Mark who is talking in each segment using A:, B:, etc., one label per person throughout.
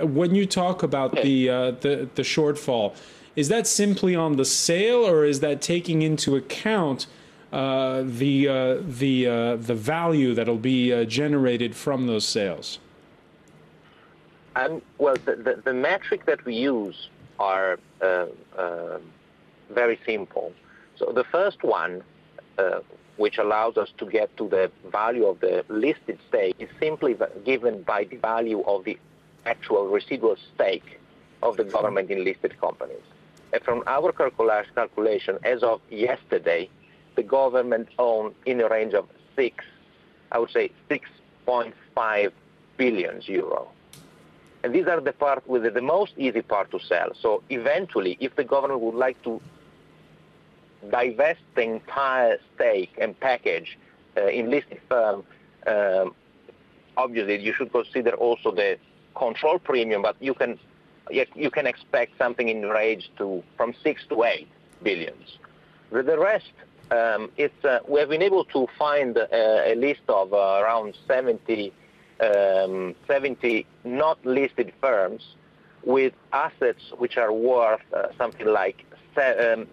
A: when you talk about the shortfall, is that simply on the sale, or is that taking into account the value that'll be generated from those sales?
B: Well, the metric that we use are very simple. So the first one, which allows us to get to the value of the listed stake, is simply given by the value of the actual residual stake of the government in listed companies. And from our calculation, as of yesterday, the government owned in a range of 6.5 billion euro. And these are the part with the most easy part to sell. So eventually, if the government would like to divest the entire stake and package in listed firm, obviously you should consider also the control premium, but you can expect something in the range from 6 to 8 billions. With the rest, we have been able to find a list of around 70 not listed firms with assets which are worth something like 7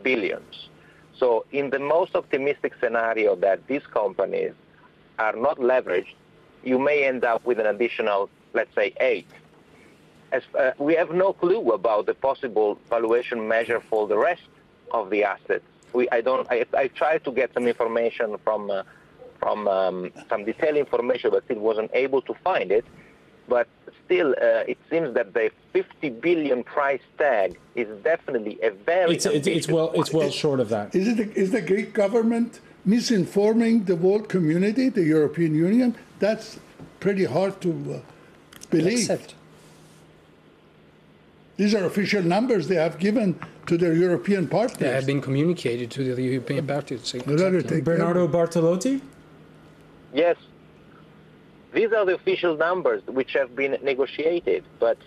B: billions. So in the most optimistic scenario that these companies are not leveraged, you may end up with an additional, let's say, 8. We have no clue about the possible valuation measure for the rest of the assets. I tried to get some information from some detailed information, but still wasn't able to find it. But still, it seems that the 50 billion price tag is definitely a very
A: it's well short of that.
C: Is the Greek government misinforming the world community, the European Union? That's pretty hard to believe.
D: Accept.
C: These are official numbers they have given to their European partners.
D: They have been communicated to the European partners.
A: Bernardo Bartolotti?
B: Yes. These are the official numbers which have been negotiated. But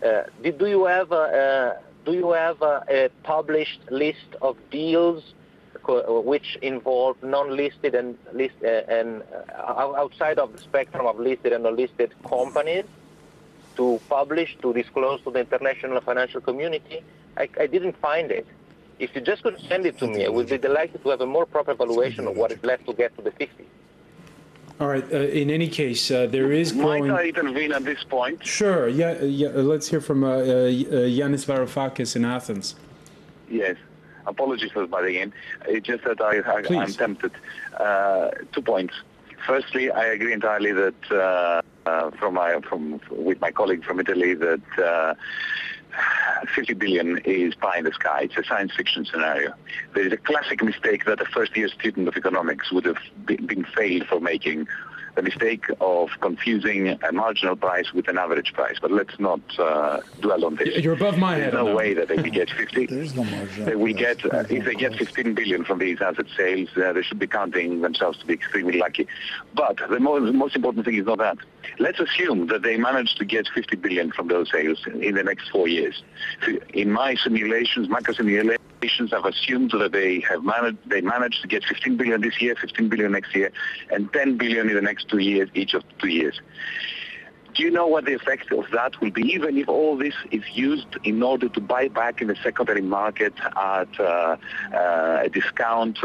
B: do you have a published list of deals which involve non-listed and outside of the spectrum of listed and unlisted companies to publish, to disclose to the international financial community? I didn't find it. If you just could send it to me, I would be delighted to have a more proper evaluation of what is left to get to the 50.
A: All right. In any case, there is growing...
E: Might I intervene at this point?
A: Sure. Yeah. Let's hear from Yanis Varoufakis in Athens.
E: Yes. Apologies for butting in. It's just that I'm tempted. 2 points. Firstly, I agree entirely that with my colleague from Italy that 50 billion is pie in the sky. It's a science fiction scenario. There is a classic mistake that a first-year student of economics would have been failed for making, the mistake of confusing a marginal price with an average price. But let's not dwell on this.
A: You're above my head.
E: There's no way that they will get 50.
C: There is no margin.
E: If they get 15 billion from these asset sales, they should be counting themselves to be extremely lucky. But the most important thing is not that. Let's assume that they manage to get 50 billion from those sales in the next 4 years. In my simulations, macro simulations, I've assumed that they managed to get 15 billion this year, 15 billion next year, and 10 billion in the next 2 years, each of 2 years. Do you know what the effect of that will be, even if all this is used in order to buy back in the secondary market at a discount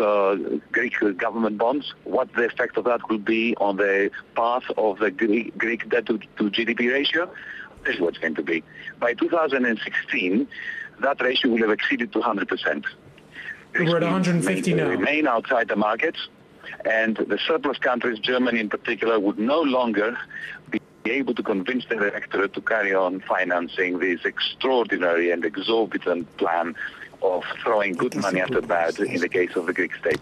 E: Greek government bonds? What the effect of that will be on the path of the Greek debt to GDP ratio? This is what it's going to be. By 2016, that ratio will have exceeded 200%.
A: We're at 150 now.
E: Remain outside the markets, and the surplus countries, Germany in particular, would no longer be able to convince the electorate to carry on financing this extraordinary and exorbitant plan of throwing good money after bad in the case of the Greek state.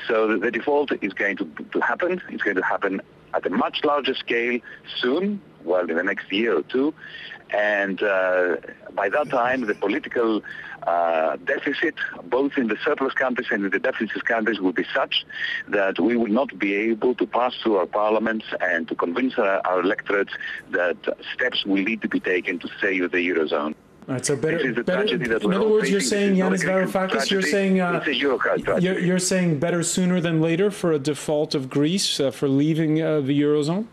E: So the default is going to happen. It's going to happen at a much larger scale soon, well, in the next year or two. And by that time, the political deficit, both in the surplus countries and in the deficit countries, will be such that we will not be able to pass through our parliaments and to convince our electorates that steps will need to be taken to save the Eurozone.
A: All right, so in other words, you're saying, Yanis Varoufakis, you're saying better sooner than later for a default of Greece for leaving the Eurozone?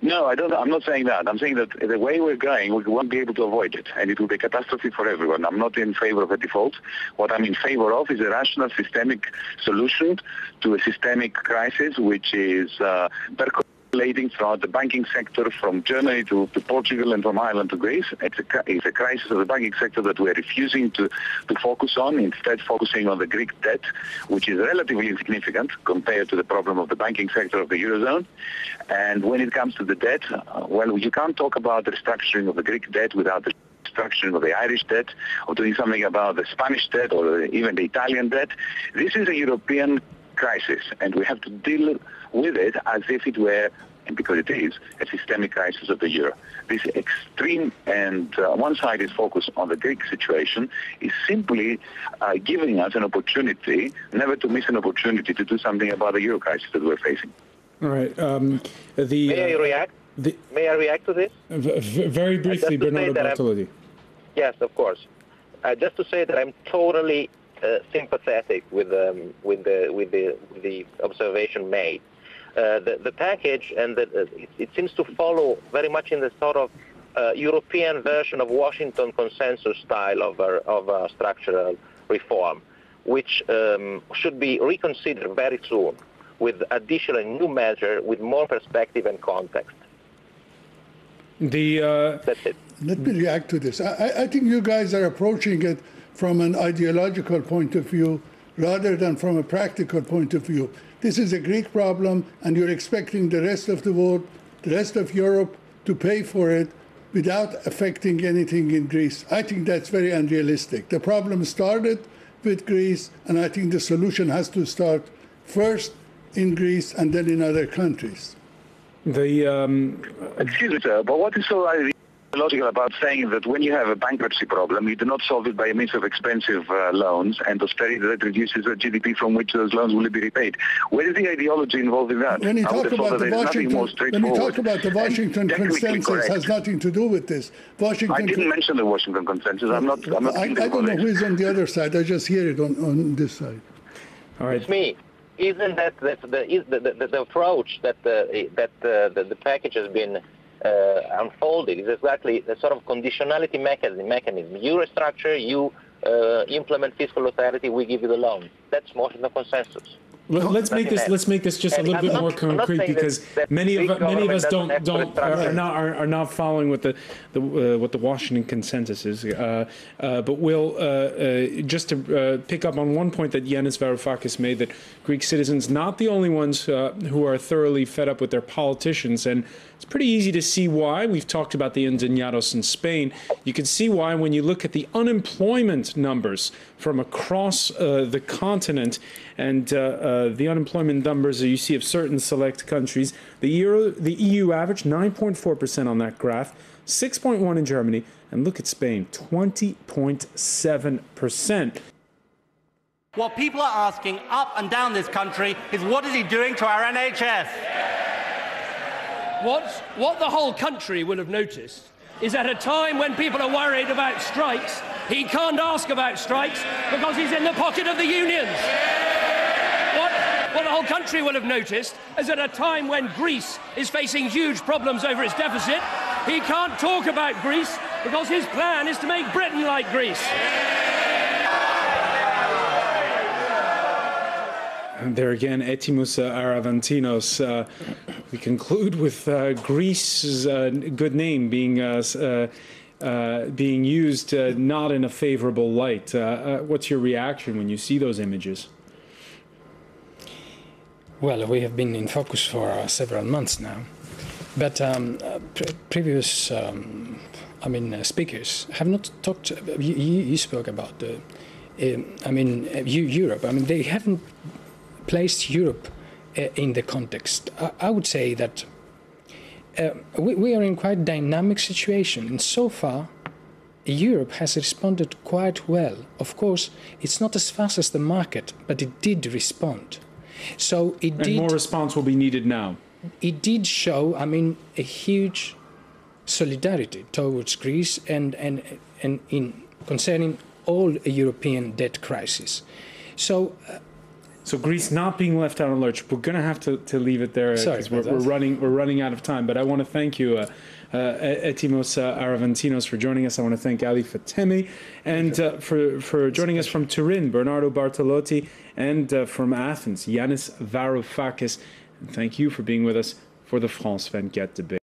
E: No, I don't. I'm not saying that. I'm saying that the way we're going, we won't be able to avoid it, and it will be a catastrophe for everyone. I'm not in favor of a default. What I'm in favor of is a rational, systemic solution to a systemic crisis, which is percolating throughout the banking sector from Germany to Portugal and from Ireland to Greece. It's a crisis of the banking sector that we're refusing to focus on, instead focusing on the Greek debt, which is relatively insignificant compared to the problem of the banking sector of the Eurozone. And when it comes to the debt, well, you can't talk about the restructuring of the Greek debt without the restructuring of the Irish debt, or doing something about the Spanish debt, or even the Italian debt. This is a European crisis, and we have to deal with it as if it were, and because it is, a systemic crisis of the euro. This extreme, and one side is focused on the Greek situation, is simply giving us an opportunity, never to miss an opportunity to do something about the euro crisis that we're facing.
A: All right.
B: May I react? May I react to this?
A: Very briefly, Bernardo Bartolotti.
B: Yes, of course. Just to say that I'm totally sympathetic with the observation made. The package, and it seems to follow very much in the sort of European version of Washington consensus style of structural reform, which should be reconsidered very soon with additional new measure with more perspective and context. That's it.
C: Let me react to this. I think you guys are approaching it from an ideological point of view rather than from a practical point of view. This is a Greek problem, and you're expecting the rest of the world, the rest of Europe, to pay for it without affecting anything in Greece. I think that's very unrealistic. The problem started with Greece, and I think the solution has to start first in Greece and then in other countries.
E: Excuse me, sir, but what is so logical about saying that when you have a bankruptcy problem, you do not solve it by a means of expensive loans and austerity that reduces the GDP from which those loans will be repaid? Where is the ideology involved in that?
C: When you talk about the Washington consensus, has nothing to do with this.
E: I didn't mention the Washington consensus. I'm not.
C: I don't know who is on the other side. I just hear it on this side.
A: All right.
B: It's me. Isn't that the approach that the package has been unfolded is exactly the sort of conditionality mechanism. You restructure, you implement fiscal austerity, we give you the loan. That's Washington consensus.
A: Let's make this just a little bit more concrete, because many of us are not following what the Washington consensus is. But we'll just to pick up on one point that Yanis Varoufakis made, that Greek citizens not the only ones who are thoroughly fed up with their politicians, and it's pretty easy to see why. We've talked about the indignados in Spain. You can see why when you look at the unemployment numbers from across the continent, and the unemployment numbers that you see of certain select countries. The EU average, 9.4% on that graph, 6.1% in Germany, and look at Spain, 20.7%.
F: What people are asking up and down this country is, what is he doing to our NHS?
G: What the whole country will have noticed is at a time when people are worried about strikes, he can't ask about strikes because he's in the pocket of the unions. What the whole country will have noticed is at a time when Greece is facing huge problems over its deficit, he can't talk about Greece because his plan is to make Britain like Greece.
A: And there again, etimus aravantinos. We conclude with Greece's good name being used not in a favorable light. What's your reaction when you see those images?
D: Well, we have been in focus for several months now, but previous, speakers have not talked. You spoke about Europe. They haven't placed Europe in the context. I would say that we are in quite dynamic situation, and so far, Europe has responded quite well. Of course, it's not as fast as the market, but it did respond. So it did. And
A: more response will be needed now.
D: It did show, a huge solidarity towards Greece and in concerning all European debt crisis. So
A: So Greece not being left out on lurch. We're going to have to leave it there because we're running out of time. But I want to thank you, Etimos Aravantinos, for joining us. I want to thank Ali Fatemi, and for joining us from Turin, Bernardo Bartolotti, and from Athens, Yanis Varoufakis. And thank you for being with us for the France 24 debate.